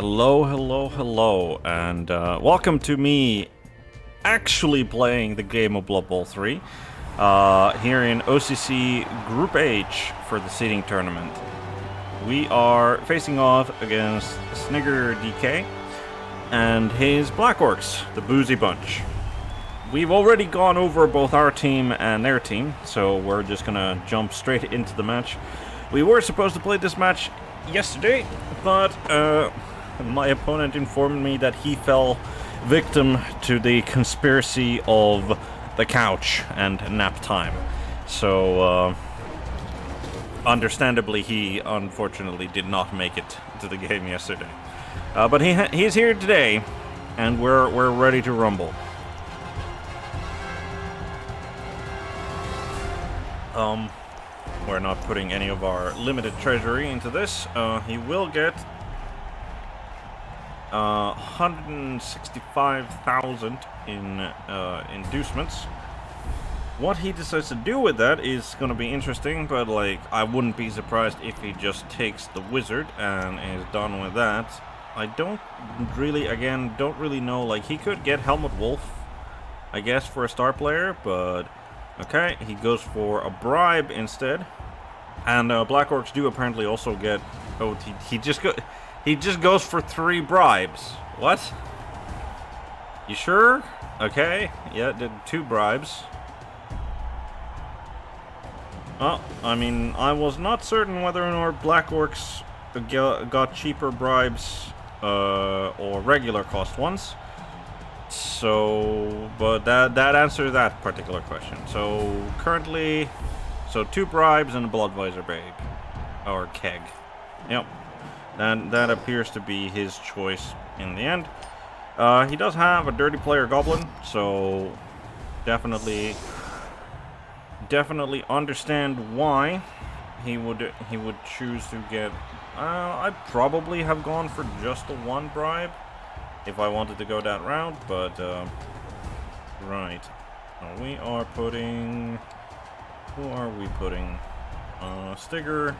Hello, and welcome to me actually playing the game of Blood Bowl 3 here in OCC Group H for the seeding tournament. We are facing off against SnigerDK and his Black Orcs, the Boozy Bunch. We've already gone over both our team and their team, so we're just gonna jump straight into the match. We were supposed to play this match yesterday, but my opponent informed me that he fell victim to the conspiracy of the couch and nap time. So, understandably, he unfortunately did not make it to the game yesterday. But he's here today, and we're ready to rumble. We're not putting any of our limited treasury into this. He will get 165,000 in inducements. What he decides to do with that is going to be interesting, but like I wouldn't be surprised if he just takes the wizard and is done with that. I don't really know. Like, he could get Helmut Wolf, I guess, for a star player, but okay, he goes for a bribe instead. And Black Orcs do apparently also get. Oh, he just goes for 3 bribes. What? You sure? Okay, yeah, did 2 bribes. Oh, I mean, I was not certain whether or not Black Orcs got cheaper bribes or regular cost ones. So, but that answers that particular question. So currently, 2 bribes and a Bloodvisor babe, or keg. Yep, that appears to be his choice in the end. He does have a dirty player goblin, so definitely understand why he would choose to get. I'd probably have gone for just the 1 bribe if I wanted to go that route, but right. We are putting. Who are we putting? Stigger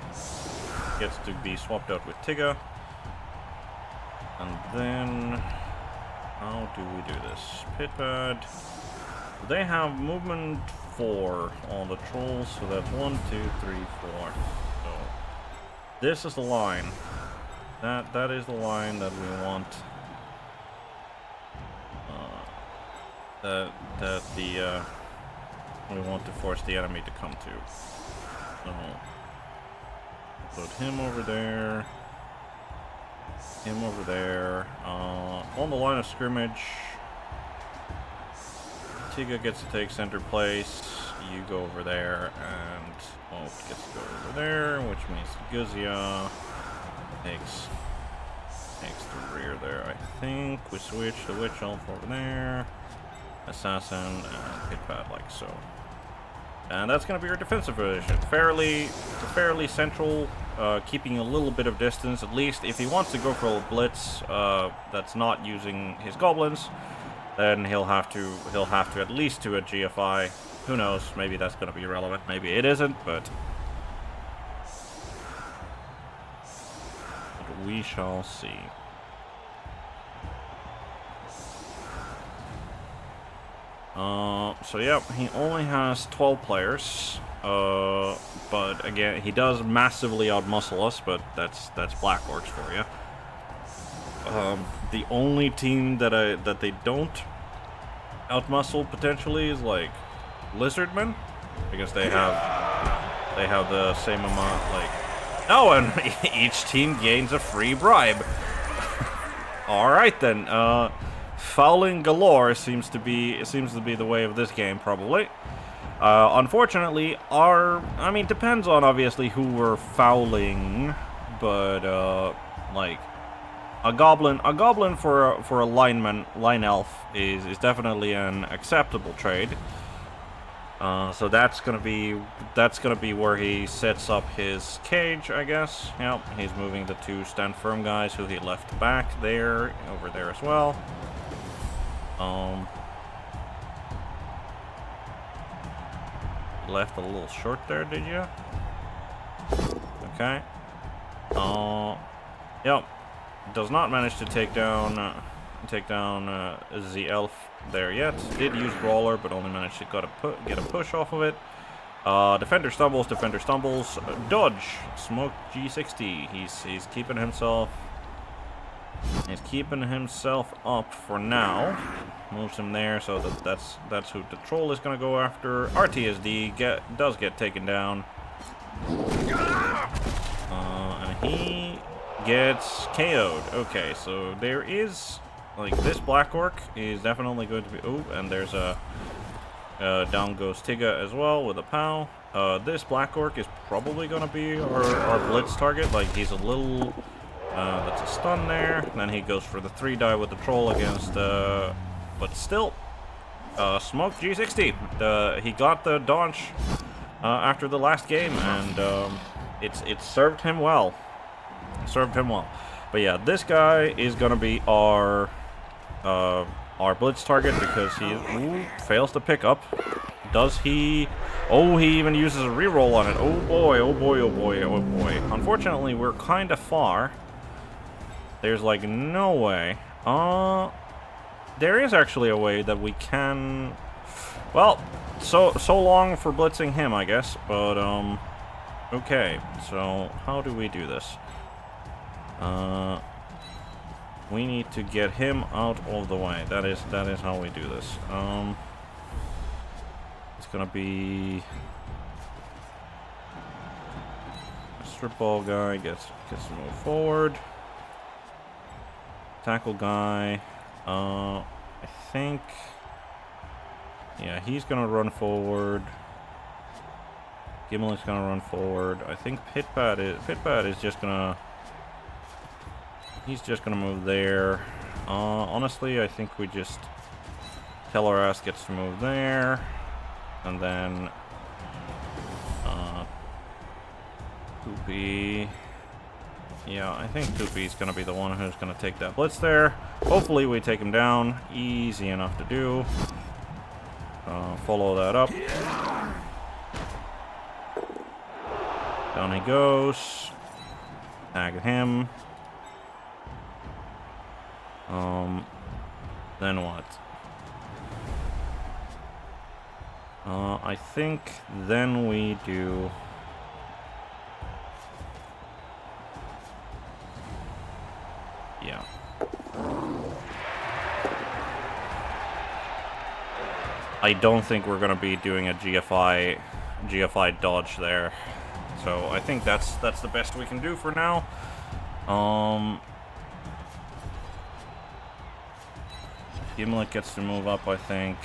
gets to be swapped out with Tigga. And then, how do we do this? Pitpad. They have movement 4 on the trolls, so that's 1, 2, 3, 4. So this is the line. That is the line that we want. We want to force the enemy to come to. So put him over there. Him over there. On the line of scrimmage, Tigga gets to take center place. You go over there, and Wolf gets to go over there, which means Guzia takes the rear there. I think we switch the Witch Elf over there. Assassin and Pitpad like so. And that's going to be your defensive position. Fairly central, keeping a little bit of distance, at least. If he wants to go for a blitz that's not using his goblins, then he'll have to at least do a GFI. Who knows, maybe that's going to be relevant, maybe it isn't, but we shall see. So yeah, he only has 12 players, but again, he does massively outmuscle us, but that's Black Orcs for you. The only team that they don't outmuscle potentially is like Lizardmen, because they have the same amount, like, oh, and each team gains a free bribe. All right then. Fouling galore seems to be the way of this game, probably. Unfortunately, depends on obviously who we're fouling, but like a goblin for a line elf is definitely an acceptable trade. So that's gonna be where he sets up his cage, I guess. Yep, he's moving the 2 stand firm guys who he left back there over there as well. Left a little short there, did you? Okay. Yep. does not manage to take down the elf there yet. Did use brawler, but only managed to get a push off of it. Defender stumbles. Dodge. Smoke G60. He's keeping himself. He's keeping himself up for now. Moves him there, so that's who the troll is gonna go after. RTSD does get taken down. And he gets KO'd. Okay, so there is, like, this Black Orc is definitely going to be... Oh, and there's a... down goes Tigga as well with a POW. This Black Orc is probably going to be our blitz target. Like, he's a little... that's a stun there. Then he goes for the 3-die with the troll against... but still... Smoke G60. He got the dodge after the last game, and it served him well. But yeah, this guy is gonna be our blitz target because he fails to pick up. Does he? Oh, he even uses a reroll on it. Oh boy, oh boy, oh boy, oh boy. Unfortunately, we're kind of far. There's like no way. There is actually a way that we can... Well, so long for blitzing him, I guess. But, okay. So, how do we do this? We need to get him out of the way. That is how we do this. It's gonna be... Strip ball guy gets to move forward. Tackle guy... I think... Yeah, he's gonna run forward. Gimlet's gonna run forward. I think Pitpad is just gonna... He's just gonna move there. Honestly, I think we just... Tell our ass gets to move there. And then... Poopy... Yeah, I think Poopy's gonna be the one who's gonna take that blitz there. Hopefully we take him down. Easy enough to do. Follow that up. Down he goes. Tag him. Then what? I think then we do... Yeah. I don't think we're gonna be doing a GFI dodge there. So I think that's the best we can do for now. Gimlet gets to move up, I think.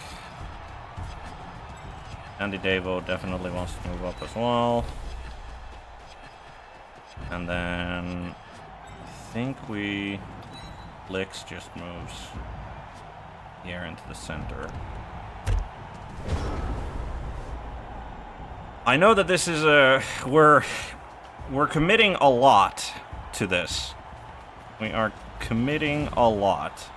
Andy Davo definitely wants to move up as well. And then I think Blix just moves here into the center. I know that this is we're committing a lot to this. We are committing a lot.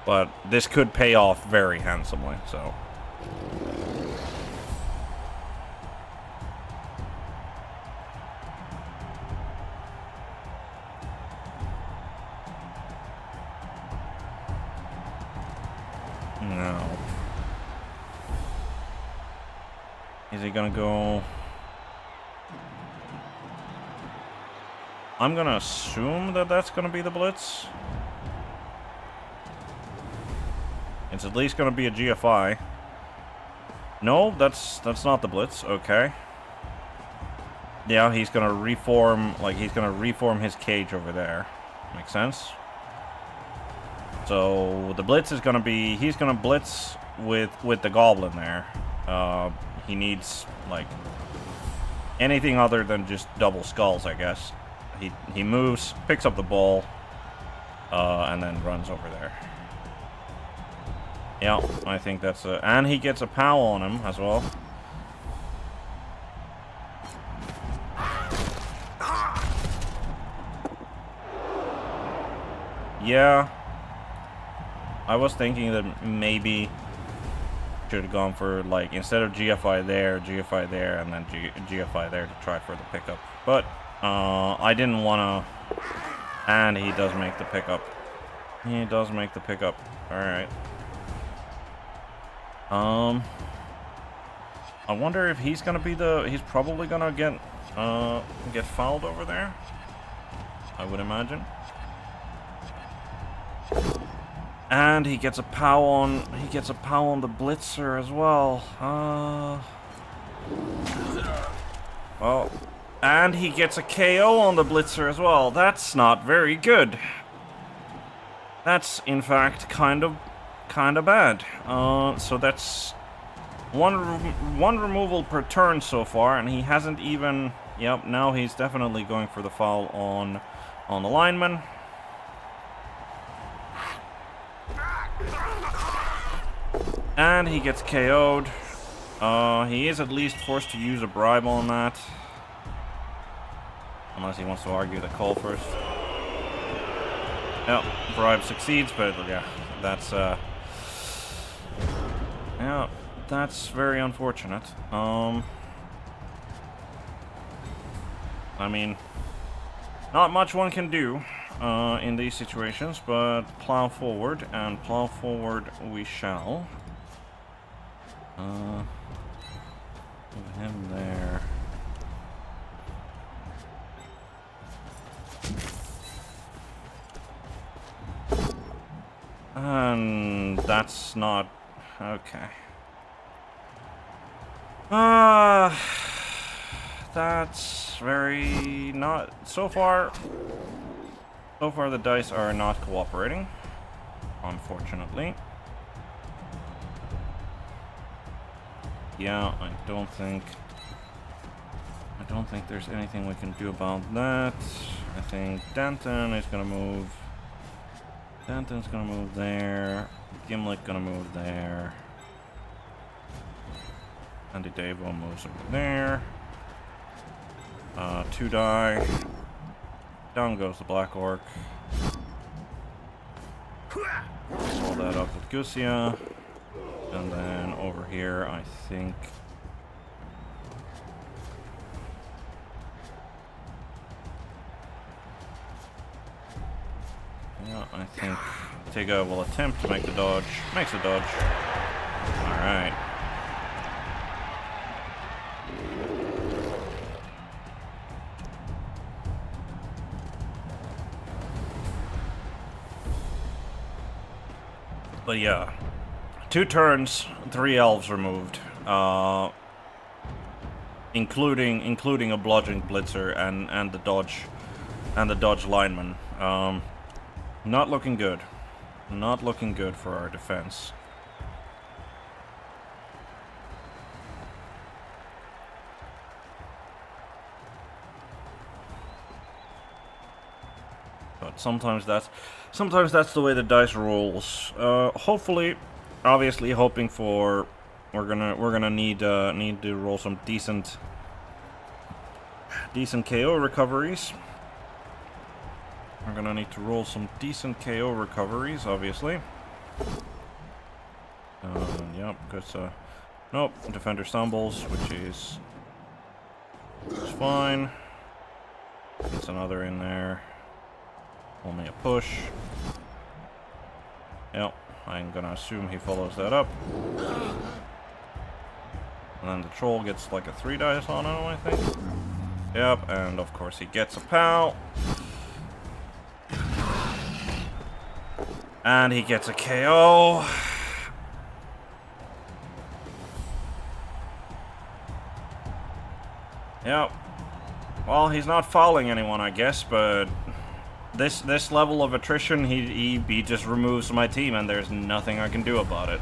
But this could pay off very handsomely, so. No. Is he gonna go? I'm gonna assume that that's gonna be the blitz. It's at least gonna be a GFI. No, that's not the blitz. Okay. Yeah, he's gonna reform, like he's gonna reform his cage over there. Makes sense. So the blitz is gonna be, he's gonna blitz with the goblin there. He needs like anything other than just double skulls, I guess. He moves, picks up the ball, and then runs over there. Yeah, I think that's a... And he gets a POW on him as well. Yeah. I was thinking that maybe Should have gone for, like, instead of GFI there, and then GFI there to try for the pickup. But, I didn't want to... And he does make the pickup. He does make the pickup. Alright. I wonder if he's gonna be the... He's probably gonna get fouled over there. I would imagine. And he gets a POW on... He gets a POW on the Blitzer as well. Well... And he gets a KO on the Blitzer as well. That's not very good. That's, in fact, kind of bad. So that's one removal per turn so far, and he hasn't even... Yep, now he's definitely going for the foul on the lineman. And he gets KO'd. He is at least forced to use a bribe on that. Unless he wants to argue the call first. Yep, bribe succeeds, but yeah, that's yeah, that's very unfortunate. I mean, not much one can do in these situations, but plow forward, and plow forward we shall. Move him there. And that's not... Okay. That's very not... So far the dice are not cooperating, unfortunately. Yeah, I don't think there's anything we can do about that. I think Danton is gonna move. Danton's gonna move there. Gimlet gonna move there. Andy Davo moves over there. 2 die. Down goes the Black Orc. Roll that up with Gusia. And then over here, I think... Yeah, I think Tiga will attempt to make the dodge. Makes the dodge. Alright. But yeah. 2 turns, 3 elves removed. Including a bludgeoning blitzer and the dodge lineman. Not looking good. Not looking good for our defense. But sometimes that's the way the dice rolls. Hopefully, obviously hoping for we're gonna need to roll some decent KO recoveries. We're gonna need to roll some decent KO recoveries, obviously. Yep, because nope, defender stumbles, which is fine. Gets another in there. Only a push. Yep, I'm gonna assume he follows that up. And then the troll gets like a 3 dice on him, I think. Yep, and of course he gets a POW. And he gets a KO. Yep. Well, he's not fouling anyone, I guess, but this level of attrition, he just removes my team, and there's nothing I can do about it.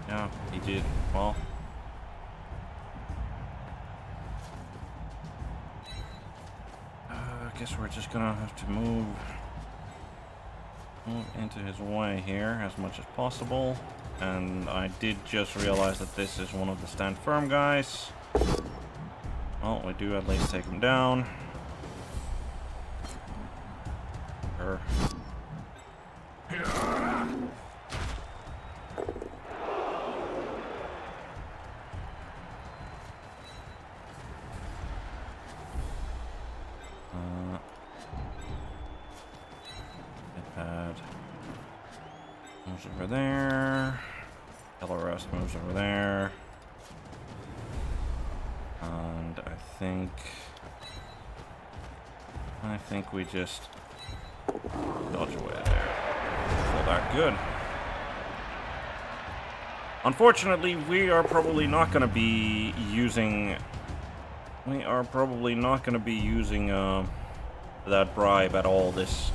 Yeah, he did. Well. I guess we're just gonna have to move into his way here as much as possible. And I did just realize that this is one of the stand firm guys. Well, we do at least take him down. Sure. Moves over there. LRS moves over there. And I think we just dodge away there. Feel that good. Unfortunately, we are probably not going to be using that bribe at all this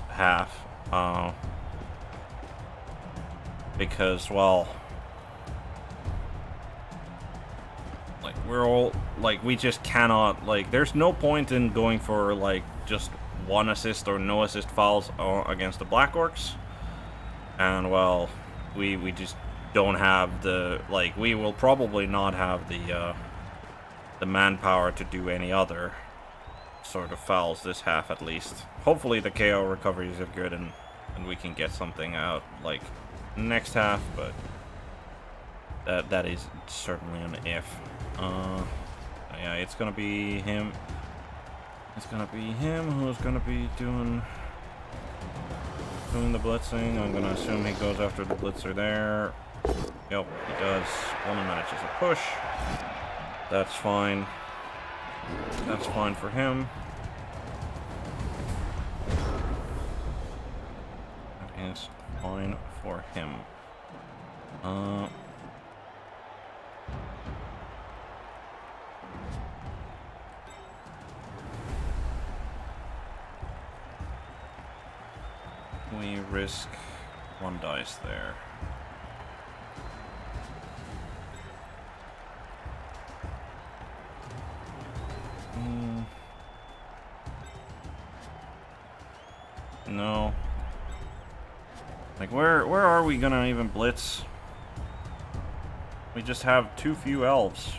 half. Because, well, like, we're all, like, we just cannot, like, there's no point in going for, like, just one assist or no assist fouls against the Black Orcs. And, well, we just don't have the, like, we will probably not have the manpower to do any other sort of fouls this half, at least. Hopefully the KO recoveries are good and we can get something out, like, next half, but that is certainly an if. Yeah, it's gonna be him. It's gonna be him who's gonna be doing the blitzing. I'm gonna assume he goes after the blitzer there. Yep, he does. Only manages a push. That's fine. That's fine for him. That is fine for him. We risk one dice there. No. Like, where are we gonna even blitz? We just have too few elves.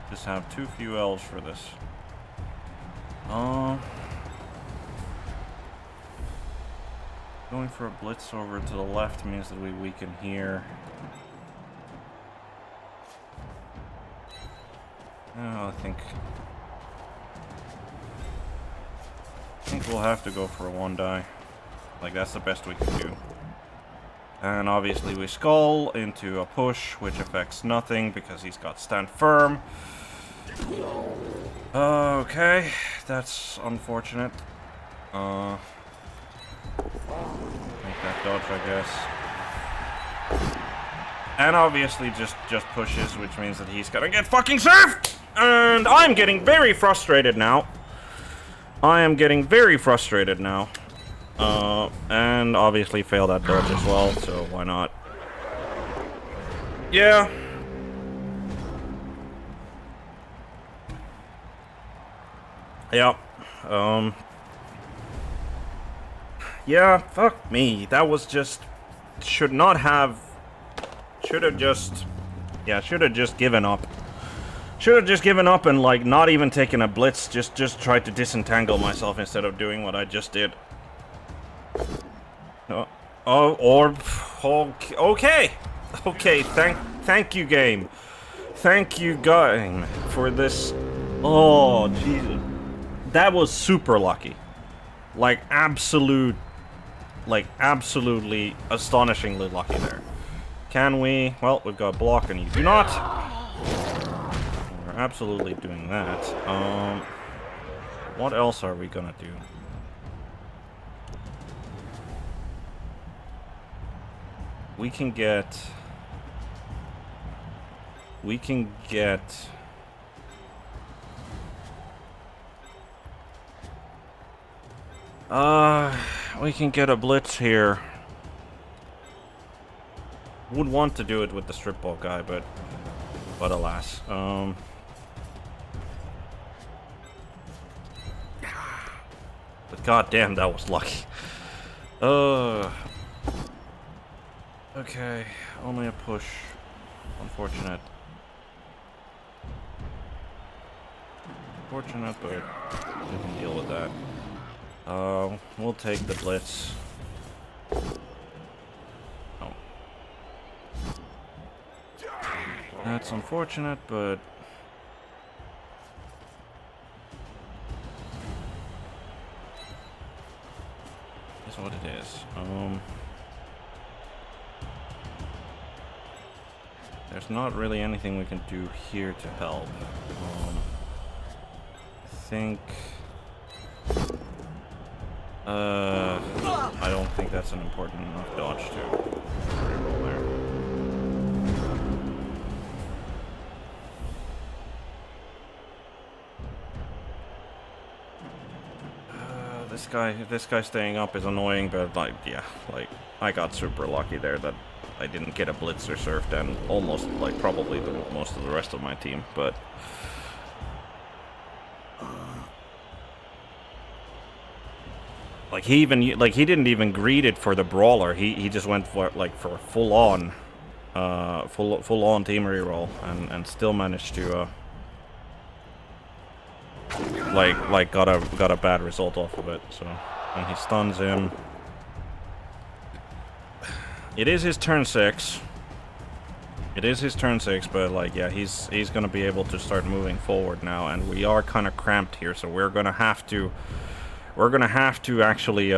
Just have too few elves for this. Going for a blitz over to the left means that we weaken here. I think we'll have to go for a one die. Like, that's the best we can do. And obviously we skull into a push, which affects nothing because he's got stand firm. Okay, that's unfortunate. Make that dodge, I guess. And obviously just pushes, which means that he's gonna get fucking surfed! And I'm getting very frustrated now. I am getting very frustrated now. And obviously fail that dodge as well, so why not? Yeah. Yeah. Yeah, fuck me. That was just... Should have just given up. Should have just given up and, like, not even taken a blitz. Just tried to disentangle myself instead of doing what I just did. Okay. Okay, thank you, game. Thank you, game, for this. Oh, Jesus. That was super lucky. Like, absolutely astonishingly lucky there. Can we? Well, we've got a block and you do not. We're absolutely doing that. What else are we gonna do? We can get... We can get a blitz here. Would want to do it with the strip ball guy, but alas. But goddamn, that was lucky. Okay, only a push. Unfortunate. Unfortunate, but we can deal with that. We'll take the blitz. Oh. That's unfortunate, but that's what it is. There's not really anything we can do here to help. I think I don't think that's an important enough dodge to reroll there. This guy staying up is annoying, but like, yeah, like I got super lucky there that I didn't get a blitzer surfed and almost like probably most of the rest of my team, but like he didn't even greet it for the brawler. He just went for for a full on team reroll and still managed to got a bad result off of it. So and he stuns him. It is his turn 6. It is his turn 6, but like yeah, he's gonna be able to start moving forward now, and we are kind of cramped here, so we're gonna have to actually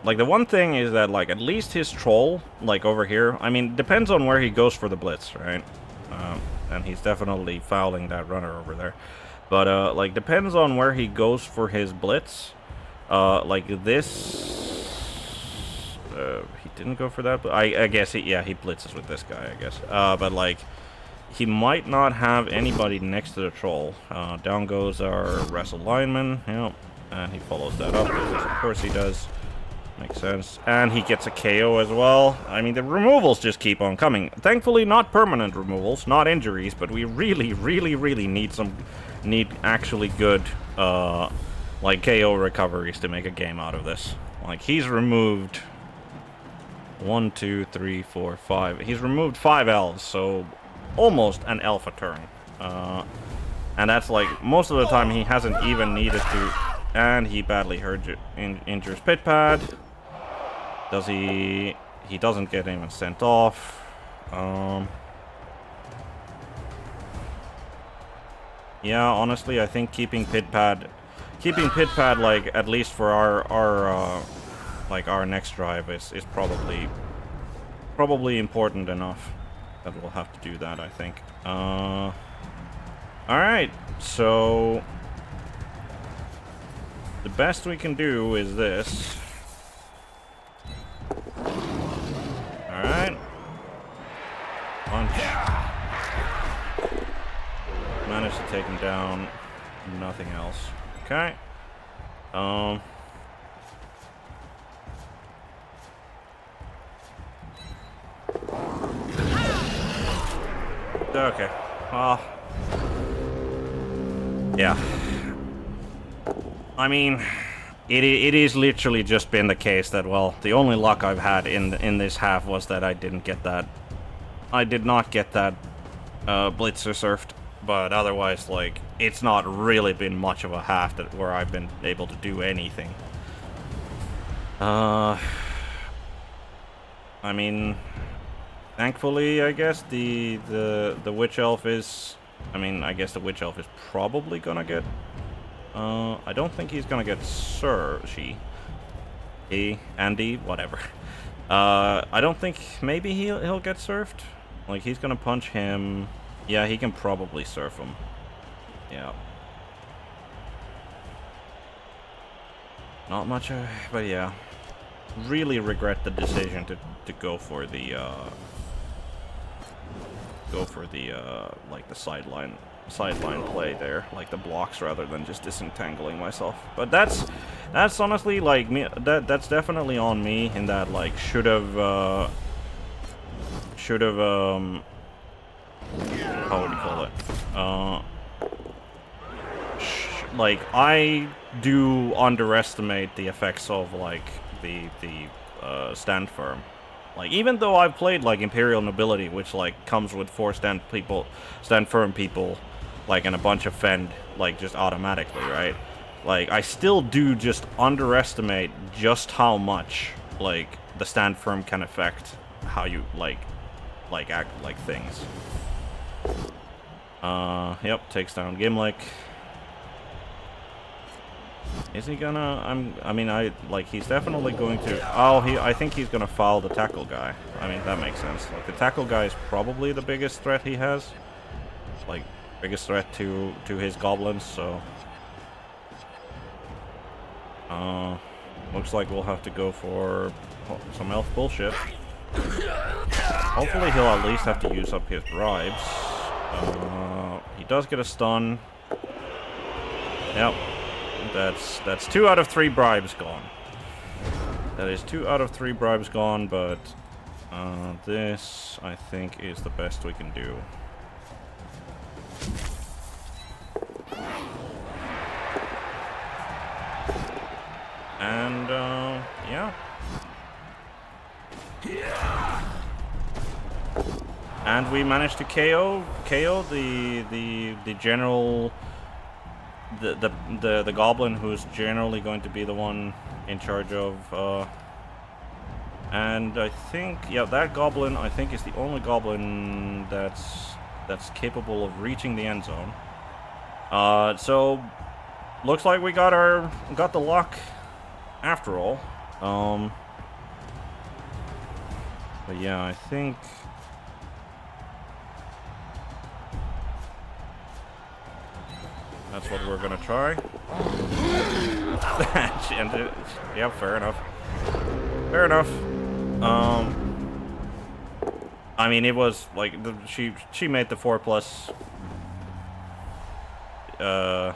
like the one thing is that like at least his troll like over here, I mean depends on where he goes for the blitz, right? And he's definitely fouling that runner over there, but like depends on where he goes for his blitz. Like this he didn't go for that, but I guess he blitzes with this guy, I guess. But like he might not have anybody next to the troll. Down goes our wrestle lineman, yep. And he follows that up, because of course he does. Makes sense. And he gets a KO as well. I mean, the removals just keep on coming. Thankfully, not permanent removals, not injuries, but we really, really, really need actually good, like, KO recoveries to make a game out of this. Like, he's removed 1, 2, 3, 4, 5. He's removed 5 elves, so almost an elf a turn. And that's, like, most of the time he hasn't even needed to... And he badly injures Pit Pad. Does he... He doesn't get even sent off. Yeah, honestly, I think keeping Pit Pad, like, at least for our next drive is probably important enough that we'll have to do that, I think. Alright, so... The best we can do is this. Alright. Punch. Managed to take him down. Nothing else. Okay. Okay. Yeah. I mean, it is literally just been the case that, well, the only luck I've had in this half was that I didn't get that. I did not get that blitzer surfed, but otherwise, like, it's not really been much of a half where I've been able to do anything. I mean, thankfully, I guess the witch elf is. I mean, I guess the witch elf is probably gonna get. I don't think he's gonna get Andy, whatever. I don't think, maybe he'll get surfed. Like, he's gonna punch him. Yeah, he can probably surf him. Yeah. Not much, but yeah. Really regret the decision to go for the, like, the sideline play there, like the blocks, rather than just disentangling myself. But that's honestly, like, me, that's definitely on me, in that, like, should have how would you call it, like, I do underestimate the effects of, like, the stand firm. Like, even though I've played, like, Imperial Nobility, which, like, comes with 4 stand firm people, like, and a bunch of fend, like, just automatically, right? Like, I still do just underestimate just how much, like, the stand firm can affect how you, like act like things. Yep, takes down Gimlick. Is he gonna... I mean, he's definitely going to... Oh, I think he's gonna foul the tackle guy. I mean, that makes sense. Like, the tackle guy is probably the biggest threat he has. Like, biggest threat to his goblins, so... Looks like we'll have to go for some elf bullshit. Hopefully he'll at least have to use up his bribes. He does get a stun. Yep. That's 2 out of 3 bribes gone. That is 2 out of 3 bribes gone, but this, I think, is the best we can do. And, yeah. And we managed to KO the general, the goblin who's generally going to be the one in charge of, and I think, yeah, that goblin, I think, is the only goblin that's capable of reaching the end zone. So looks like we got the luck after all. But yeah, I think that's what we're gonna try. Yeah, fair enough. Fair enough. I mean, it was like she made the 4+.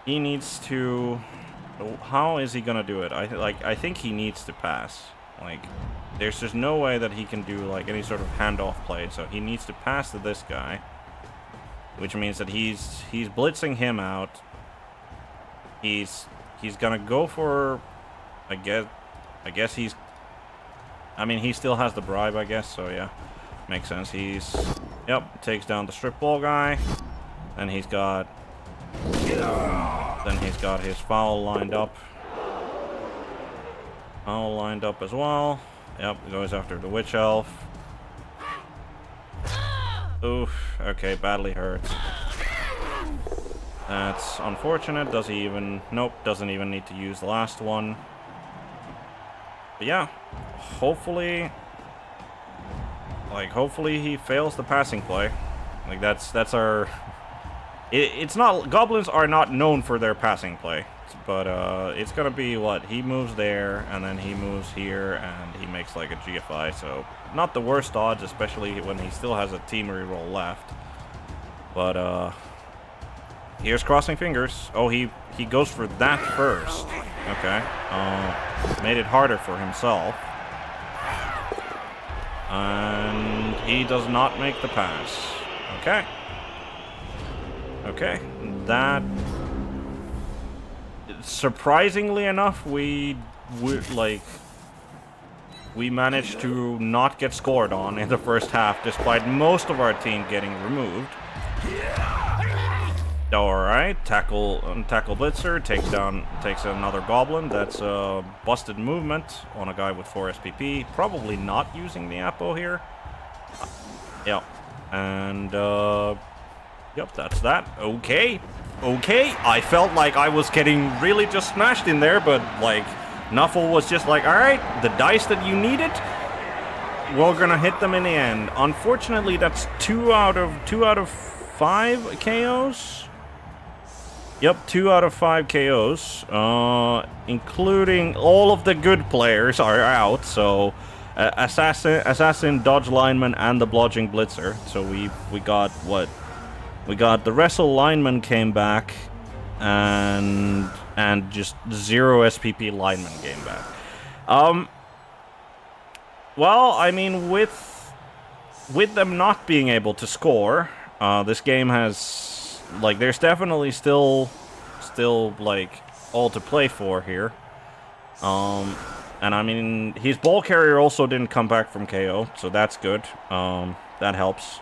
He needs to. How is he gonna do it? I think he needs to pass. Like, there's just no way that he can do like any sort of handoff play. So he needs to pass to this guy, which means that he's blitzing him out. He's gonna go for. I guess he's. I mean, he still has the bribe, I guess. So yeah, makes sense. Yep, takes down the strip ball guy, and he's got. Then he's got his foul lined up. Foul lined up as well. Yep, goes after the witch elf. Oof. Okay, badly hurt. That's unfortunate. Does he even... Nope, doesn't even need to use the last one. But yeah, hopefully... Like, hopefully he fails the passing play. Like, that's our... It's not... Goblins are not known for their passing play. But, it's gonna be, what? He moves there, and then he moves here, and he makes, like, a GFI, so... Not the worst odds, especially when he still has a team reroll left. But, here's crossing fingers. Oh, he goes for that first. Okay. Made it harder for himself. And he does not make the pass. Okay. Okay. That... Surprisingly enough, we managed to not get scored on in the first half, despite most of our team getting removed. Alright, tackle blitzer, takes another goblin. That's a busted movement on a guy with 4 SPP. Probably not using the Apo here. Yep. And, yep, that's that. Okay. Okay, I felt like I was getting really just smashed in there, but, like, Nuffle was just like, alright, the dice that you needed, we're gonna hit them in the end. Unfortunately, that's 2 out of 5 KOs. Yep, 2 out of 5 KOs, including all of the good players are out, so Assassin, Dodge Lineman, and the Blodging Blitzer. So we got what? We got the Wrestle Lineman came back, and just 0 SPP Lineman came back. Well, I mean, with them not being able to score, this game has, like, there's definitely still like all to play for here. And I mean, his ball carrier also didn't come back from KO, so that's good. That helps.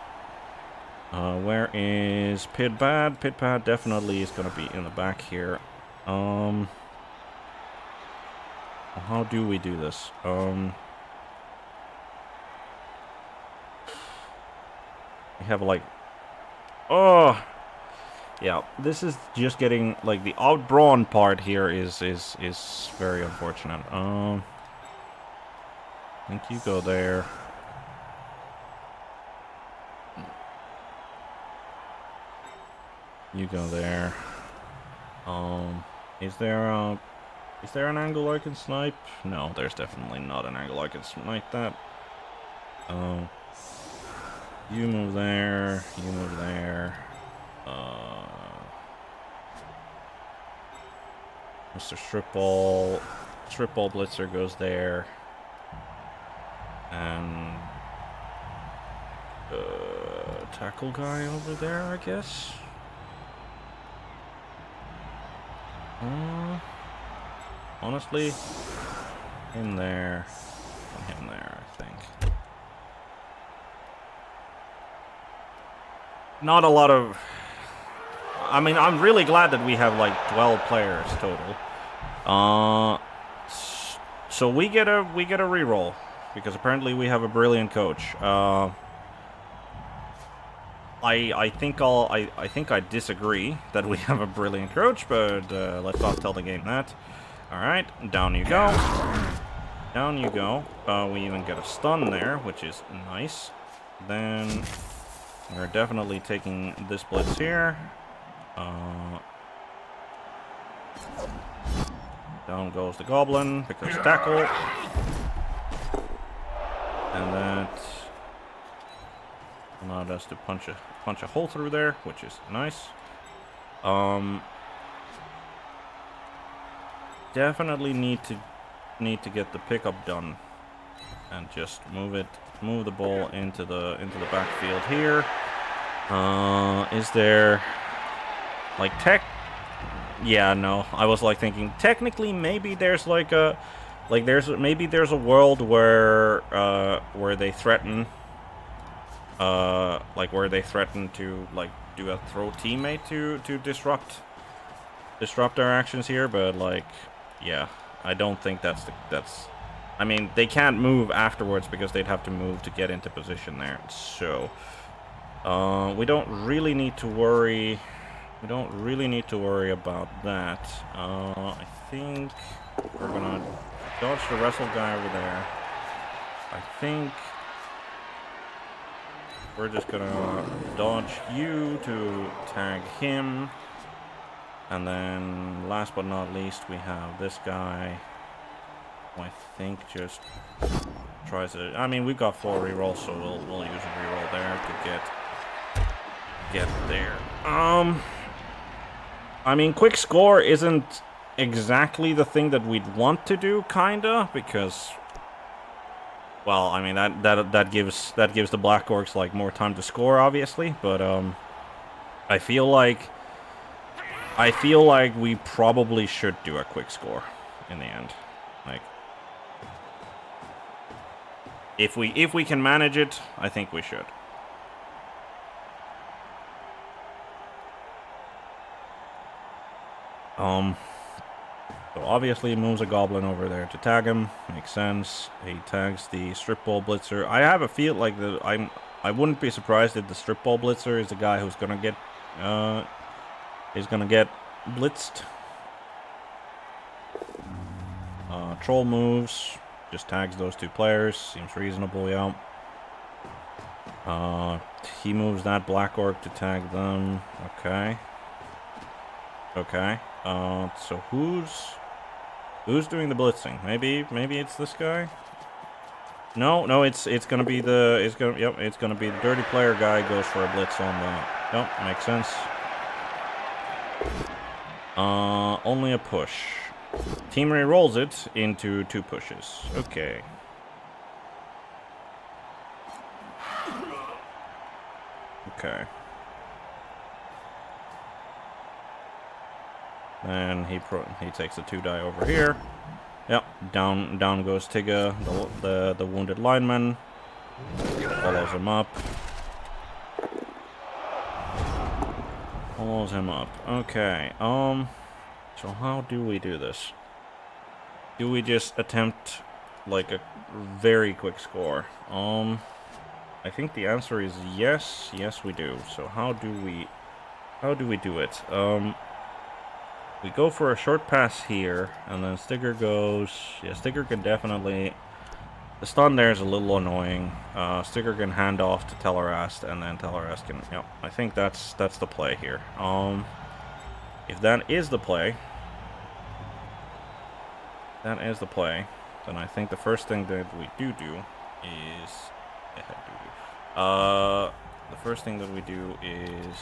Where is Pitbad? Pitbad definitely is gonna be in the back here. How do we do this? We have like, oh, yeah. This is just getting like the outbrawn part here is very unfortunate. I think you go there. You go there. Is there an angle I can snipe? No, there's definitely not an angle I can snipe that. You move there. You move there. Mr. Stripball Blitzer goes there. And tackle guy over there, I guess. Honestly, him there, and him there, I think. Not a lot of... I mean, I'm really glad that we have like 12 players total. So we get a reroll because apparently we have a brilliant coach. I think I disagree that we have a brilliant coach, but let's not tell the game that. All right, down you go. Down you go. We even get a stun there, which is nice. Then we're definitely taking this blitz here. Down goes the goblin because tackle, and that allowed us to punch a hole through there, which is nice. Definitely need to get the pickup done, and just move the ball into the backfield here. Is there like yeah, no. I was like thinking technically maybe there's like a there's a world where they threaten where they threaten to like do a throw teammate to disrupt our actions here, but like yeah, I don't think that's I mean, they can't move afterwards because they'd have to move to get into position there. So we don't really need to worry about that. I think we're gonna dodge the wrestle guy over there. I think we're just gonna dodge you to tag him. And then, last but not least, we have this guy, who I think just tries to... I mean, we've got 4 rerolls, so we'll use a reroll there to get there. I mean, quick score isn't exactly the thing that we'd want to do, kinda, because... Well, I mean, that gives the Black Orcs, like, more time to score, obviously, but, I feel like we probably should do a quick score in the end. Like, if we can manage it, I think we should. So obviously he moves a goblin over there to tag him. Makes sense. He tags the strip ball blitzer. I have a feel like I wouldn't be surprised if the strip ball blitzer is the guy who's gonna get blitzed. Troll moves, just tags those 2 players. Seems reasonable, yeah. He moves that Black Orc to tag them. Okay. Okay. So who's doing the blitzing? Maybe it's this guy. No, it's gonna be the dirty player guy goes for a blitz on the. Yep, makes sense. Only a push. Team re-rolls it into 2 pushes. Okay. Okay. And he takes the 2 die over here. Yep. Down goes Tigga, the wounded lineman. Follows him up. Follows him up. Okay, so how do we do this? Do we just attempt, like, a very quick score? I think the answer is yes. Yes, we do. So how do we do it? We go for a short pass here, and then Stigger goes... Yeah, Stigger can definitely... The stun there is a little annoying. Stigger can hand off to Tellerast, and then Tellerast can... Yep, I think that's the play here. If that is the play... then I think the first thing that we do is... the first thing that we do is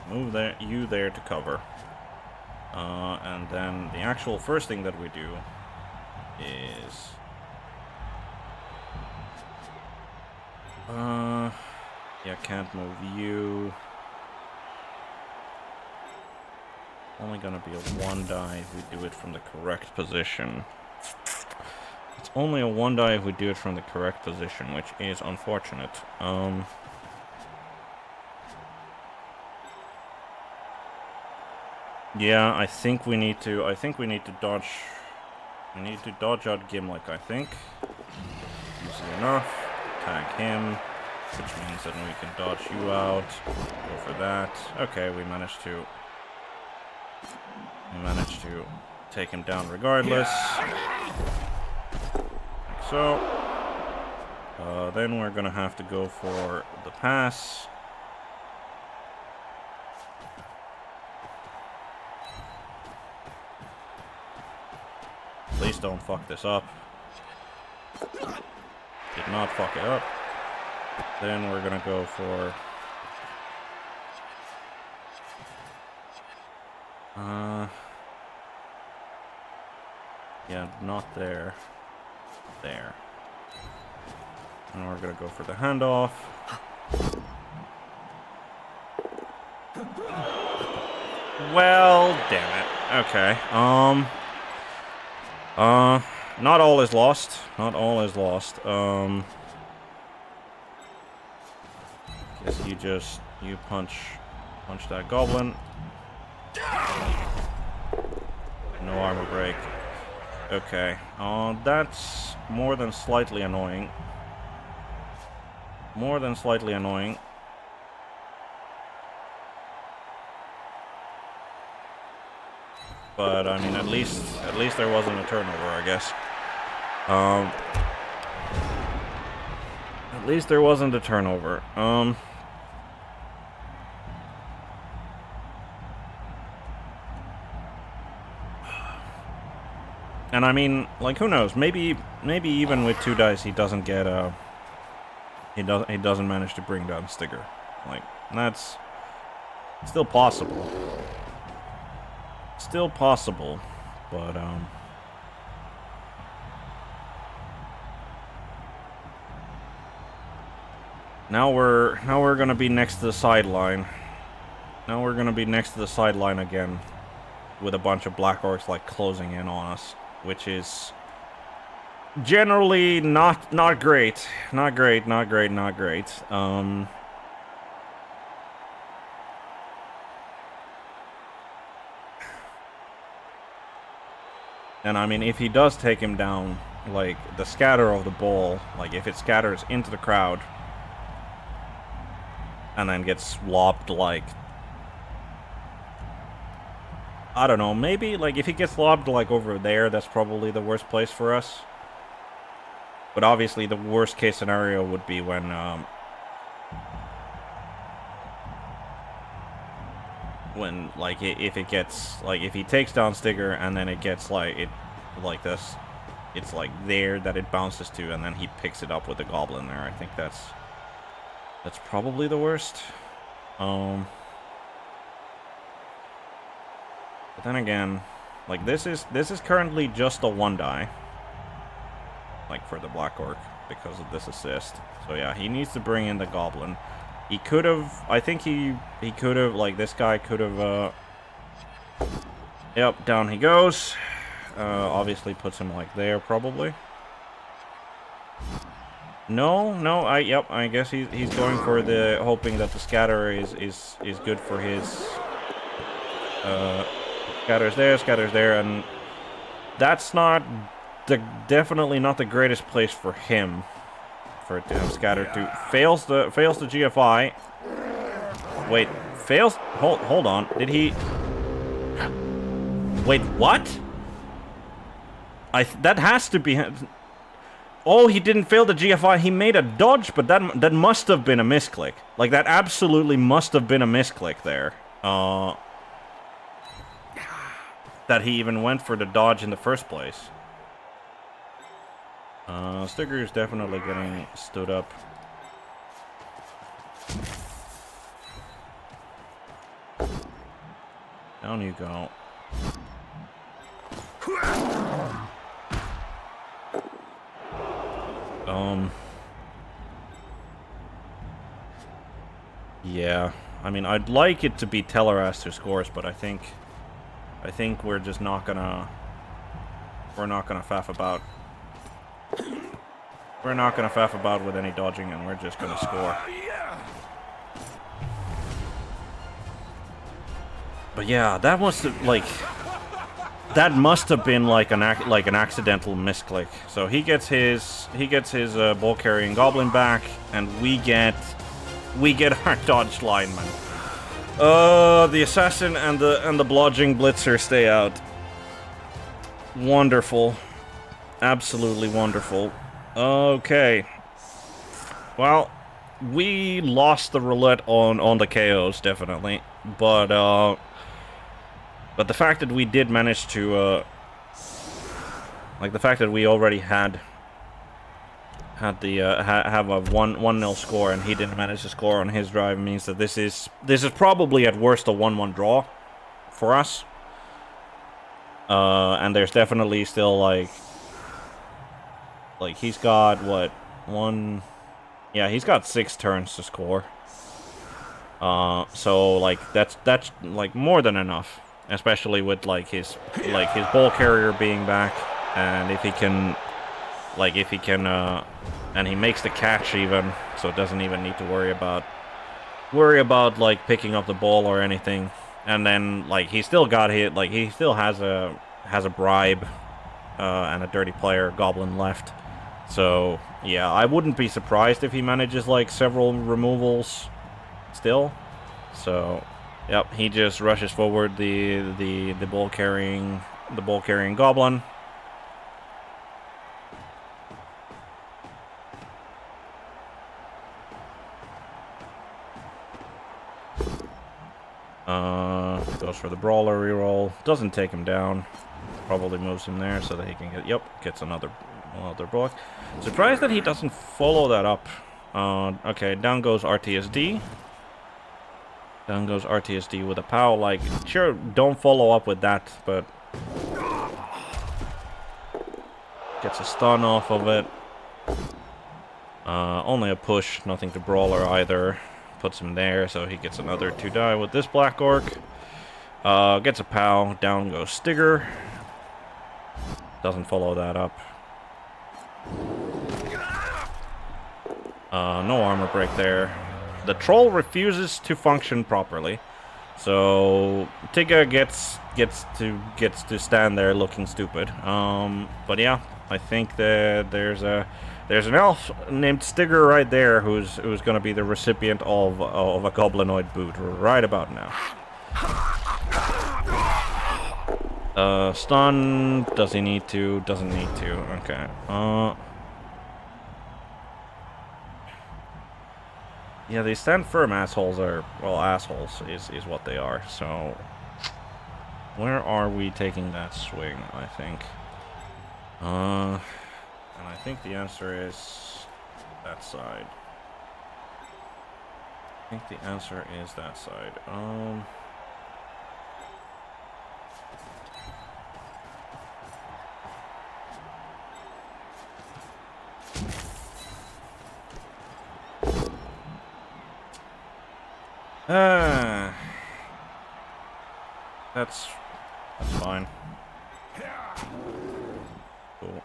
move you there to cover. And then the actual first thing that we do is... yeah, can't move you. Only gonna be a 1-die if we do it from the correct position. It's only a 1-die if we do it from the correct position, which is unfortunate. Yeah, I think we need to dodge. We need to dodge out Gimlick, I think. Easy enough. Tag him, which means that we can dodge you out. Go for that. Okay, we managed to take him down regardless. Like so. Then we're gonna have to go for the pass. Please don't fuck this up. Did not fuck it up. Then we're gonna go for... yeah, not there. There. And we're gonna go for the handoff. Well, damn it. Okay. Not all is lost. Not all is lost. Guess you punch that goblin. No armor break. Okay. That's more than slightly annoying. More than slightly annoying. But I mean, at least there wasn't a turnover, I guess. At least there wasn't a turnover. And I mean, like, who knows? Maybe even with 2 dice, he doesn't get he doesn't manage to bring down Stigger. Like, that's still possible. Still possible, but now we're gonna be next to the sideline. Now we're gonna be next to the sideline again, with a bunch of Black Orcs like closing in on us, which is generally not great. Not great. And I mean, if he does take him down, like, the scatter of the ball, like, if it scatters into the crowd, and then gets lobbed, like, I don't know, maybe, like, if he gets lobbed, like, over there, that's probably the worst place for us. But obviously, the worst case scenario would be when, like, if it gets, like, if he takes down Stigger and then it gets, like, this, it's, like, there that it bounces to, and then he picks it up with the goblin there. I think that's probably the worst. But then again, like, this is currently just a 1-die, like, for the Black Orc, because of this assist. So yeah, he needs to bring in the goblin. He could have, I think he could have, like, this guy could have, yep, down he goes. Obviously puts him, like, there, probably. No, yep, I guess he's going for the, hoping that the scatter is good for his Scatters there, and that's not definitely not the greatest place for him. For it to have scattered to. Fails the GFI. Wait, fails. Hold on. Did he? Wait, what? That has to be. Oh, he didn't fail the GFI. He made a dodge, but that must have been a misclick. Like, that absolutely must have been a misclick there. That he even went for the dodge in the first place. Stigger's definitely getting stood up. Down you go. Yeah. I mean, I'd like it to be Teleras who scores, but I think we're just not gonna... We're not gonna faff about. We're not gonna faff about with any dodging, and we're just gonna score. But yeah, that must have, like... That must have been like an accidental misclick. So he gets his ball carrying goblin back, and we get our dodged lineman. The assassin and the blodging blitzer stay out. Wonderful, absolutely wonderful. Okay. Well, we lost the roulette on the KOs definitely, but the fact that we did manage to, like the fact that we already had the have a 1-0 score and he didn't manage to score on his drive means that this is probably at worst a 1-1 draw for us. And there's definitely still like he's got what he's got 6 turns to score. So like that's like more than enough. Especially with his ball carrier being back, and if he can, and he makes the catch even, so it doesn't even need to worry about like picking up the ball or anything. And then he still got hit, he still has a bribe, and a dirty player goblin left. So yeah, I wouldn't be surprised if he manages several removals still. So. Yep, he just rushes forward the ball carrying goblin. Goes for the brawler reroll. Doesn't take him down. Probably moves him there so that he can gets another block. Surprised that he doesn't follow that up. Okay, down goes RTSD. Down goes RTSD with a POW. Sure, don't follow up with that, but gets a stun off of it. Only a push, nothing to brawler either. Puts him there, so he gets another 2 die with this Black Orc. Gets a POW. Down goes Stigger. Doesn't follow that up. No armor break there. The troll refuses to function properly, so Tigga gets to stand there looking stupid. But yeah, I think that there's an elf named Stigger right there who's going to be the recipient of a goblinoid boot right about now. Stun. Does he need to? Doesn't need to. Okay. Yeah, these stand firm assholes are, well, assholes is what they are, so... Where are we taking that swing, I think? And I think the answer is... that side. I think the answer is that side. That's fine. Cool.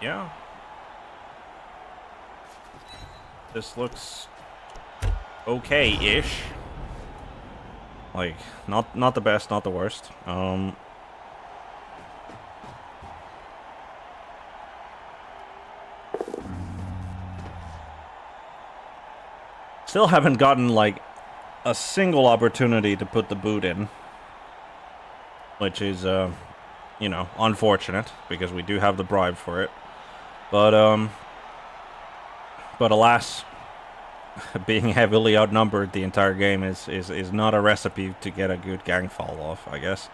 Yeah. This looks okay-ish. Like, not the best, not the worst. Still haven't gotten, like, a single opportunity to put the boot in. Which is, you know, unfortunate, because we do have the bribe for it. But alas, being heavily outnumbered the entire game is not a recipe to get a good gang fall off, I guess.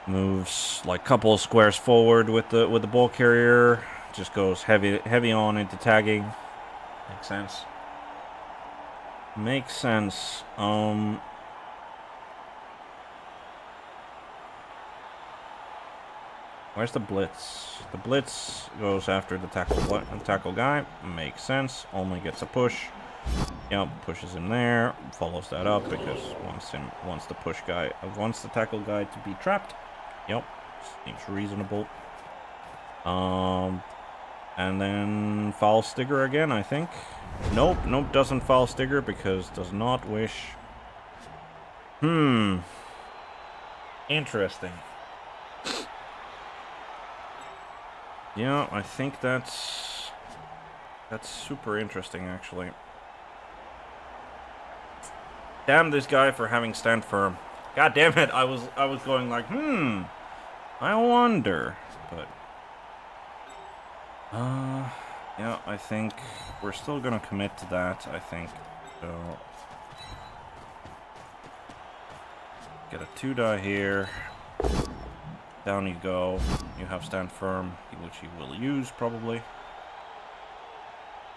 Moves like couple of squares forward with the ball carrier. Just goes heavy on into tagging. Makes sense. Makes sense. Where's the blitz? The blitz goes after the tackle guy. Makes sense. Only gets a push. Yep, pushes him there. Follows that up because wants the tackle guy to be trapped. Yep, seems reasonable. And then foul Stigger again, I think. Nope, doesn't foul Stigger because does not wish. Interesting. Yeah, I think that's super interesting, actually. Damn this guy for having stand firm. God damn it, I was going like, I wonder, but yeah, I think we're still gonna commit to that, I think. So get a 2-die here. Down you go. You have stand firm, which you will use probably.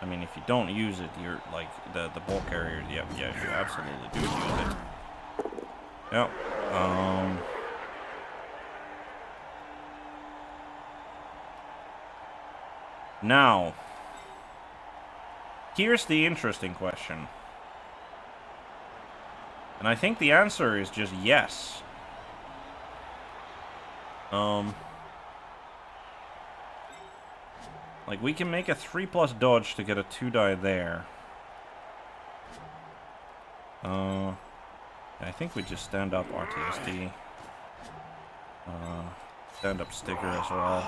I mean, if you don't use it, you're like the ball carrier. Yeah, you absolutely do use it. Yep. Now, here's the interesting question, and I think the answer is just yes. Like, we can make a 3+ dodge to get a 2-die there. I think we just stand up RTSD. Stand up Sticker as well.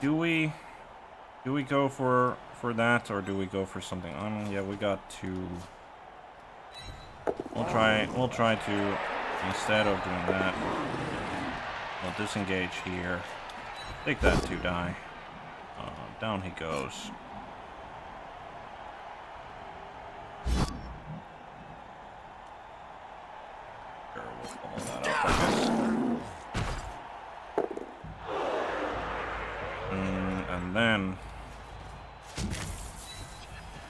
Do we go for that, or do we go for something? Yeah, we got 2. We'll try to, instead of doing that, we'll disengage here. Take that 2-die. Down he goes. Sure, we'll follow that up, I guess. And then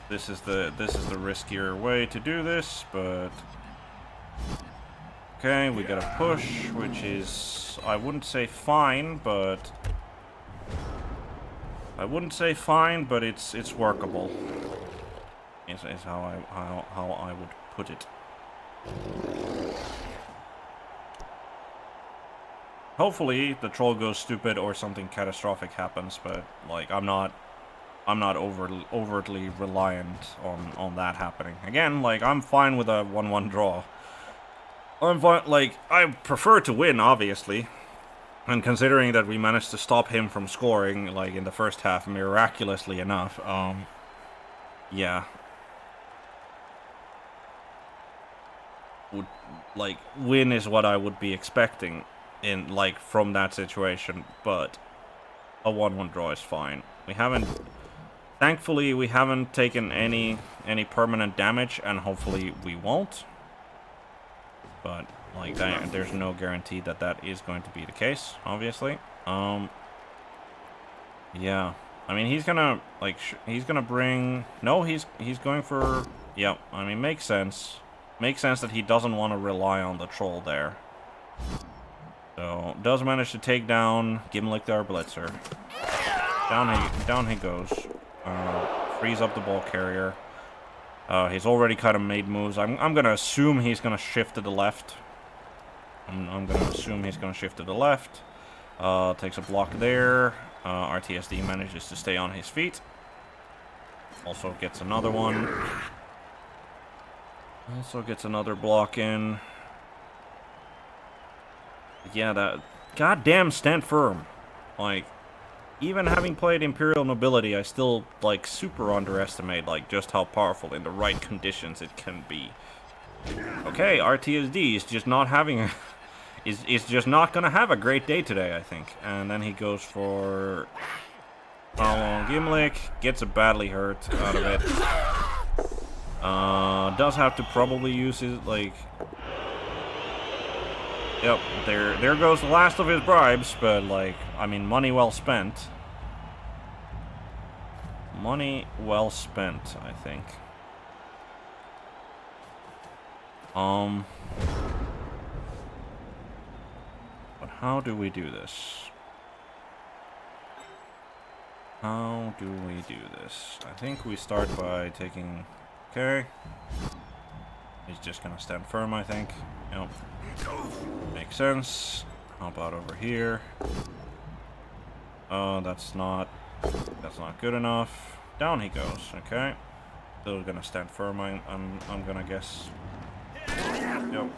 this is the riskier way to do this, but okay, we got a push, which is, I wouldn't say fine, but it's workable. Is how I would put it. Hopefully the troll goes stupid or something catastrophic happens, but like I'm not overtly reliant on that happening. Again, like I'm fine with a 1-1 draw. I'm fine, like I prefer to win, obviously. And considering that we managed to stop him from scoring like in the first half miraculously enough, yeah. Win is what I would be expecting in like from that situation, but a 1-1 draw is fine. Thankfully we haven't taken any permanent damage, and hopefully we won't. But like that, there's no guarantee that that is going to be the case, obviously. Yeah. I mean, he's gonna like he's gonna bring. No, he's going for. Yeah. I mean, makes sense. Makes sense that he doesn't want to rely on the troll there. So does manage to take down Gimlick our blitzer. Down he goes. Frees up the ball carrier. He's already kind of made moves. I'm gonna assume he's gonna shift to the left. I'm gonna assume he's gonna shift to the left. Takes a block there. RTSD manages to stay on his feet. Also gets another one. Also gets another block in. Yeah, that... Goddamn, stand firm. Like, even having played Imperial Nobility, I still, like, super underestimate, like, just how powerful in the right conditions it can be. Okay, RTSD is just not having... is just not gonna have a great day today, I think. And then he goes for... Foul Gimlick, gets a badly hurt out of it. Does have to probably use his, like... Yep, there goes the last of his bribes, but, like, I mean, money well spent. Money well spent, I think. But how do we do this? How do we do this? I think we start by taking... Okay. He's just gonna stand firm, I think. Yep. Makes sense. How about over here? Oh, that's not good enough. Down he goes, okay. Still gonna stand firm, I'm gonna guess. Yep.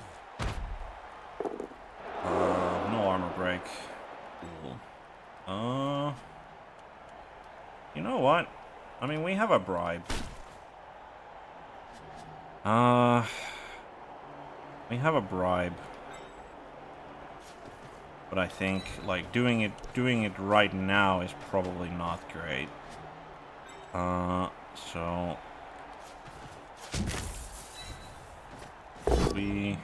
No armor break. Cool. You know what? I mean, we have a bribe. We have a bribe. But I think, like, doing it right now is probably not great. So... We...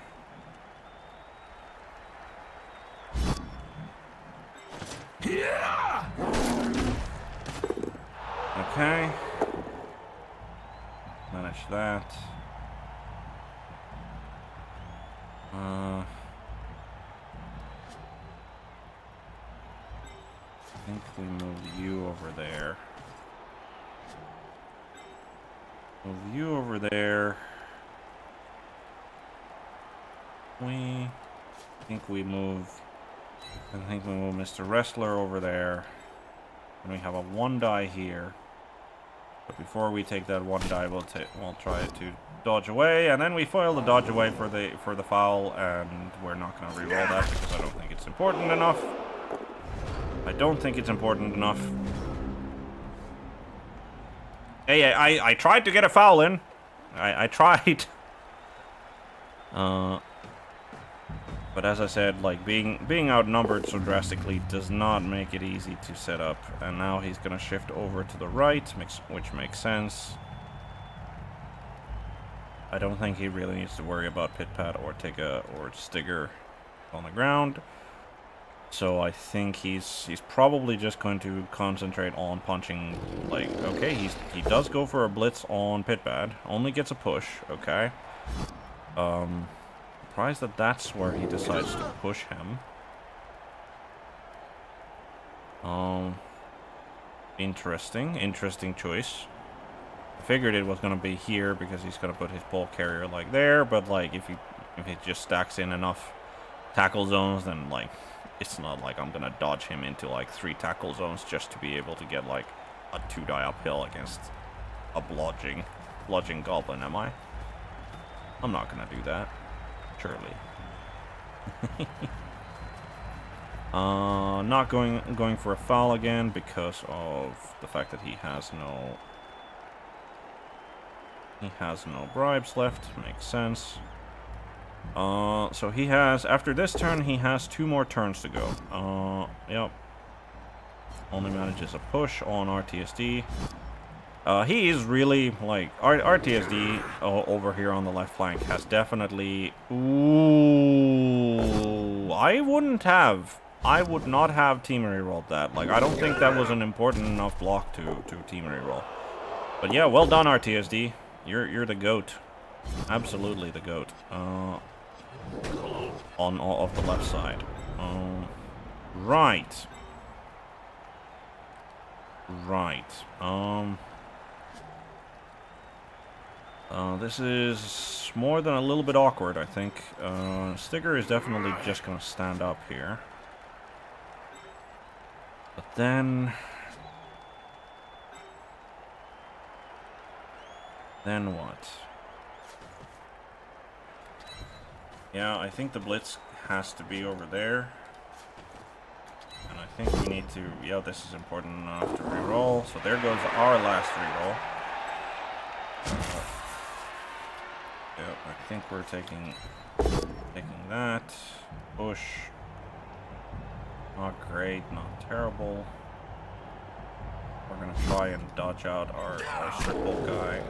Okay. Manage that. I think we move you over there. Move you over there. I think we move Mr. Wrestler over there. And we have a 1-die here. But before we take that 1-die, we'll try to dodge away, and then we foil the dodge away for the foul, and we're not gonna reroll that because I don't think it's important enough. Hey, I tried to get a foul in. I tried. But as I said, like, being outnumbered so drastically does not make it easy to set up. And now he's gonna shift over to the right, which makes sense. I don't think he really needs to worry about pit pad or Stigger on the ground. So I think he's probably just going to concentrate on punching. Like, okay, he does go for a blitz on pit pad, only gets a push. Okay. Surprised that that's where he decides to push him. Interesting choice. I figured it was gonna be here because he's gonna put his ball carrier like there, but like if he just stacks in enough tackle zones, then like it's not like I'm gonna dodge him into like 3 tackle zones just to be able to get like a 2-die uphill against a bludgeoning goblin, am I? I'm not gonna do that. Surely. Not going for a foul again because of the fact that he has no bribes left. Makes sense. So he has, after this turn, he has 2 more turns to go. Yep. Only manages a push on RTSD. He is really, like, RTSD over here on the left flank has definitely... Ooh, I would not have team rerolled that. Like, I don't think that was an important enough block to team reroll. But yeah, well done, RTSD. You're the GOAT. Absolutely the GOAT. Off the left side. Right. This is more than a little bit awkward, I think. Stigger is definitely just gonna stand up here. But then... Then what? Yeah, I think the blitz has to be over there. And I think we need to... Yeah, this is important enough to reroll. So there goes our last reroll. Yeah, I think we're taking that. Push. Not great, not terrible. We're gonna try and dodge out our strip ball guy.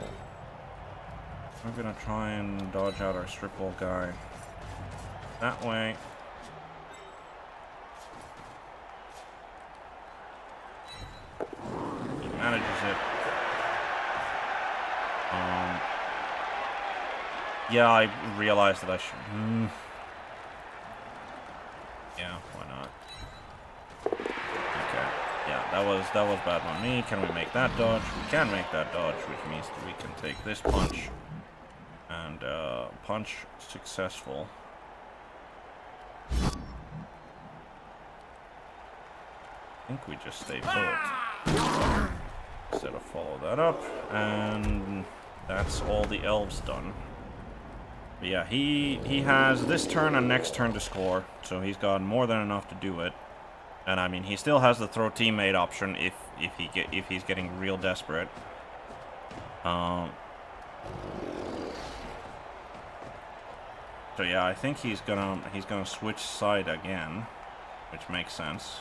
We're gonna try and dodge out our strip ball guy. That way. He manages it. Yeah, I realized that I should... Yeah, why not? Okay. Yeah, that was bad on me. Can we make that dodge? We can make that dodge, which means that we can take this punch. And, punch successful. I think we just stay put. Instead of follow that up. And that's all the elves done. But yeah, he has this turn and next turn to score, so he's got more than enough to do it. And I mean, he still has the throw teammate option if he's getting real desperate. So yeah, I think he's gonna switch side again, which makes sense.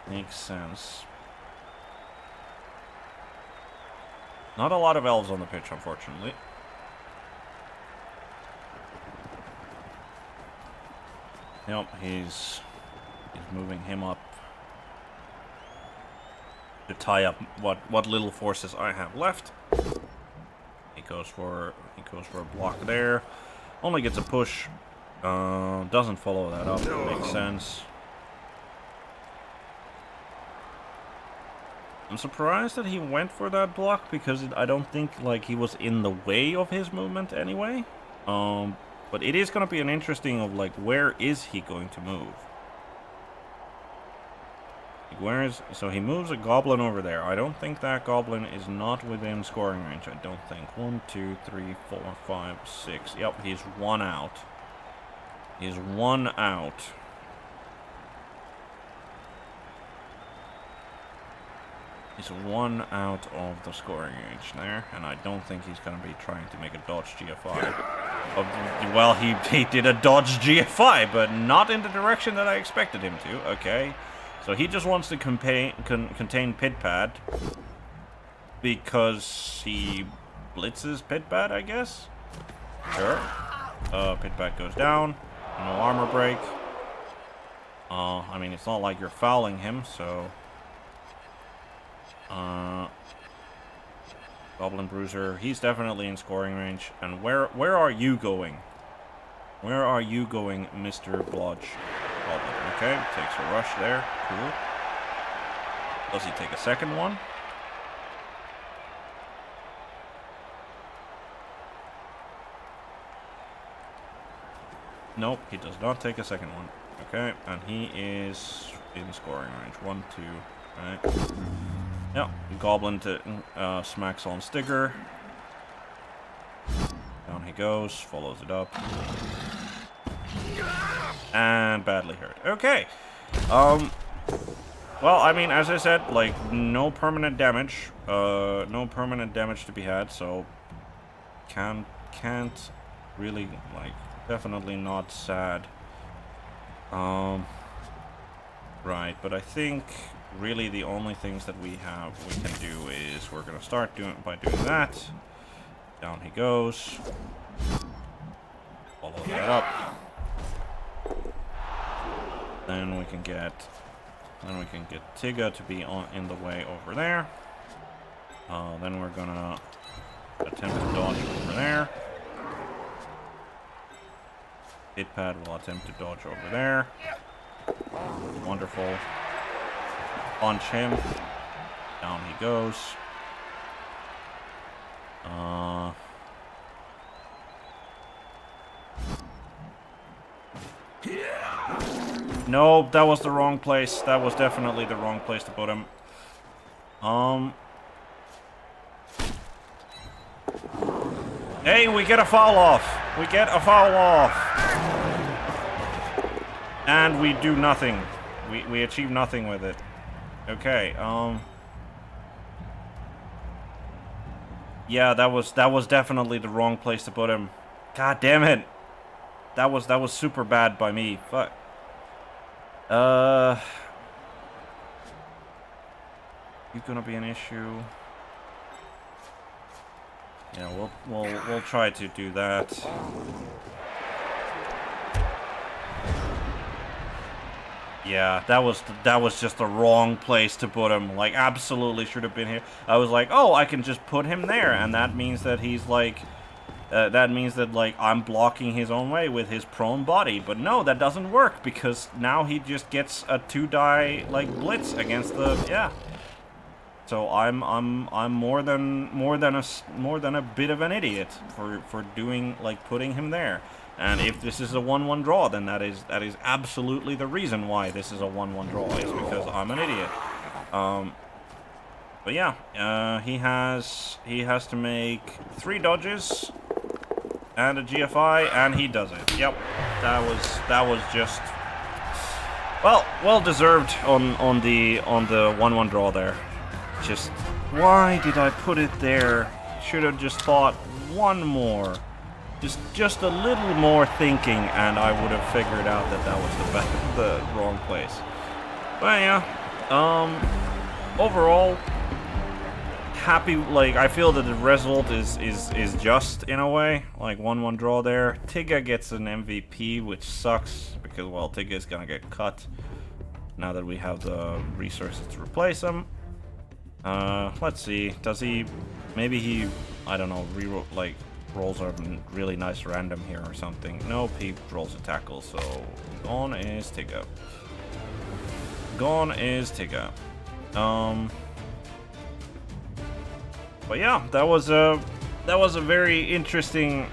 Makes sense. Not a lot of elves on the pitch, unfortunately. Yep, he's moving him up to tie up what little forces I have left. He goes for a block there. Only gets a push. Doesn't follow that up. Makes sense. I'm surprised that he went for that block because I don't think like he was in the way of his movement anyway. But it is going to be an interesting of like where is he going to move? Like, so he moves a goblin over there. I don't think that goblin is not within scoring range. I don't think. 1, 2, 3, 4, 5, 6. Yep, he's one out. He's one out. He's one out of the scoring range there, and I don't think he's going to be trying to make a dodge GFI. Well, he did a dodge GFI, but not in the direction that I expected him to. Okay, so he just wants to contain pit pad because he blitzes pit pad, I guess. Sure. Pit pad goes down. No armor break. I mean, it's not like you're fouling him, so. Goblin Bruiser, he's definitely in scoring range. And where are you going? Where are you going, Mr. Blodge? Goblin, okay, takes a rush there, cool. Does he take a second one? Nope, he does not take a second one. Okay, and he is in scoring range. 1, 2, right. Yep, Goblin to smacks on Stigger. Down he goes, follows it up. And badly hurt. Okay. Well, I mean, as I said, like, no permanent damage. No permanent damage to be had, so can't really, like, definitely not sad. Right, but I think really the only things that we can do is we're gonna start doing that. Down he goes. Follow that up. Then we can get Tigga to be in the way over there. Then we're gonna attempt to dodge over there. Hitpad will attempt to dodge over there. Wonderful. Punch him. Down he goes. No, that was the wrong place. That was definitely the wrong place to put him. Hey, we get a foul off. We get a foul off. And we do nothing. We achieve nothing with it. Okay, yeah, that was definitely the wrong place to put him. God damn it. That was super bad by me. Fuck. You gonna be an issue? Yeah, we'll try to do that. Yeah, that was just the wrong place to put him. Like, absolutely should have been here. I was like, oh, I can just put him there, and that means that he's like, like, I'm blocking his own way with his prone body. But no, that doesn't work, because now he just gets a 2-die, like, blitz against the, yeah. So I'm more than a bit of an idiot for doing, like, putting him there. And if this is a 1-1 draw, then that is absolutely the reason why this is a 1-1 draw, is because I'm an idiot. But yeah, he has to make 3 dodges and a GFI, and he does it. Yep, that was just, well deserved on the 1-1 draw there. Just, why did I put it there? Should have just thought one more. Just a little more thinking, and I would have figured out that was the wrong place. But yeah, overall, happy. Like, I feel that the result is just, in a way. Like, 1-1 draw there. Tigga gets an MVP, which sucks because, well, Tigga is gonna get cut now that we have the resources to replace him. Let's see. Does he? Maybe he, I don't know, rolls a really nice random here or something. Nope, he rolls a tackle, so gone is Tigga. Gone is Tigga. But yeah, that was a very interesting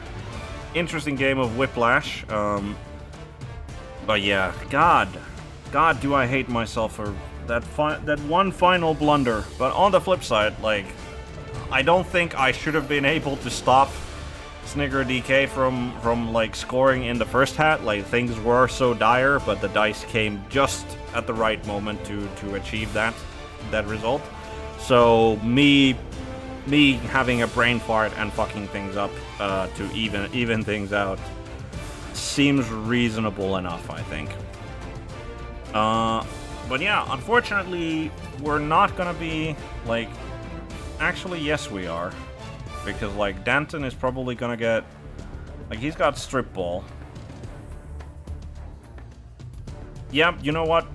game of Whiplash. But yeah, God, do I hate myself for that one final blunder. But on the flip side, like, I don't think I should have been able to stop SnigerDK from like scoring in the first hat. Like, things were so dire, but the dice came just at the right moment to achieve that result. So me having a brain fart and fucking things up to even things out seems reasonable enough, I think. But yeah, unfortunately, we're not gonna be, like... Actually, yes, we are. Because, like, Danton is probably gonna get... Like, he's got Strip Ball. Yeah, you know what?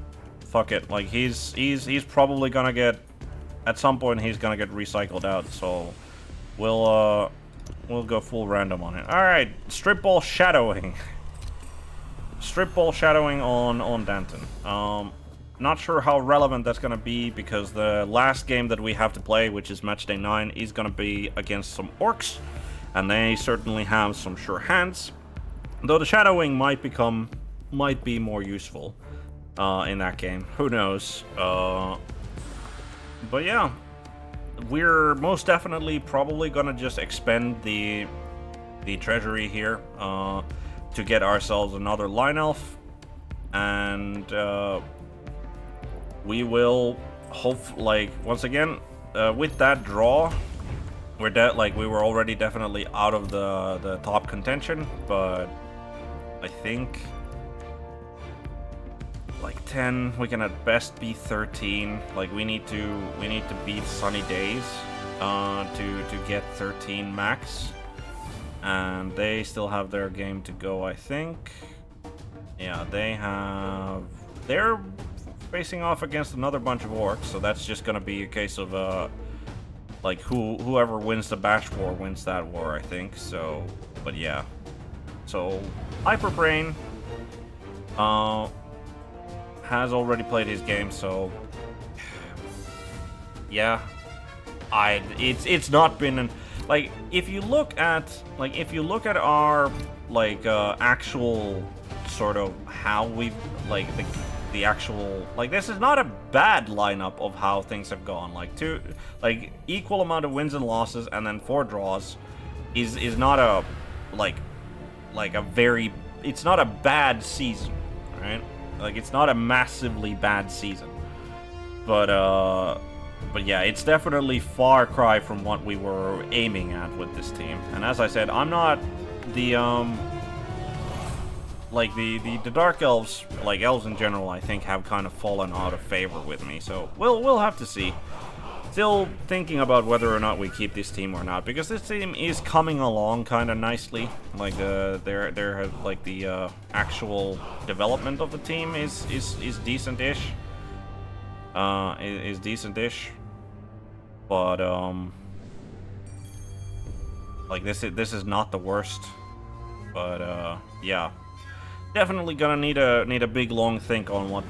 Fuck it. Like, he's probably gonna get... At some point, he's gonna get recycled out, so... We'll go full random on it. Alright, Strip Ball Shadowing. Strip Ball Shadowing on Danton. Not sure how relevant that's gonna be, because the last game that we have to play, which is matchday 9, is gonna be against some Orcs, and they certainly have some sure hands. Though the shadowing might be more useful in that game. Who knows? But yeah, we're most definitely probably gonna just expend the treasury here to get ourselves another line elf, and we will once again, with that draw, we were already definitely out of the top contention, but I think like 10, we can at best be 13. Like, we need to beat Sunny Days to get 13 max, and they still have their game to go, I think. Yeah, they're facing off against another bunch of Orcs, so that's just gonna be a case of like, whoever wins the Bash War wins that war, I think. So, but yeah, so Hyperbrain has already played his game, so yeah, it's not been like if you look at our like actual sort of how we've like the actual, like, this is not a bad lineup of how things have gone. Like equal amount of wins and losses and then 4 draws is not a like a very, it's not a bad season, right? Like, it's not a massively bad season. But yeah, it's definitely far cry from what we were aiming at with this team. And as I said, I'm not the like the Dark Elves, like elves in general, I think have kind of fallen out of favor with me. So we'll have to see. Still thinking about whether or not we keep this team or not, because this team is coming along kind of nicely. Like there like the actual development of the team is decent-ish. Is decent-ish. But like this is not the worst. But yeah, definitely gonna need a big long think on what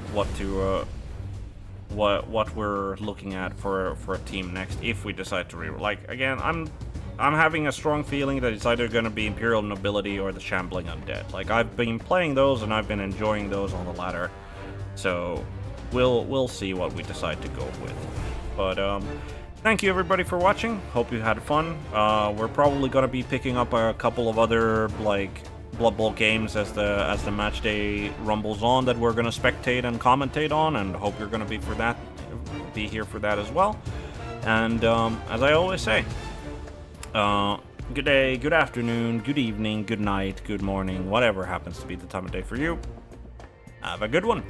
we're looking at for a team next if we decide to like, again, I'm having a strong feeling that it's either gonna be Imperial Nobility or the Shambling Undead. Like, I've been playing those and I've been enjoying those on the ladder, so we'll see what we decide to go with. But thank you everybody for watching. Hope you had fun. We're probably gonna be picking up a couple of other like Blood Bowl games as the match day rumbles on that we're gonna spectate and commentate on, and hope you're gonna be here for that as well. And as I always say, good day, good afternoon, good evening, good night, good morning, whatever happens to be the time of day for you. Have a good one.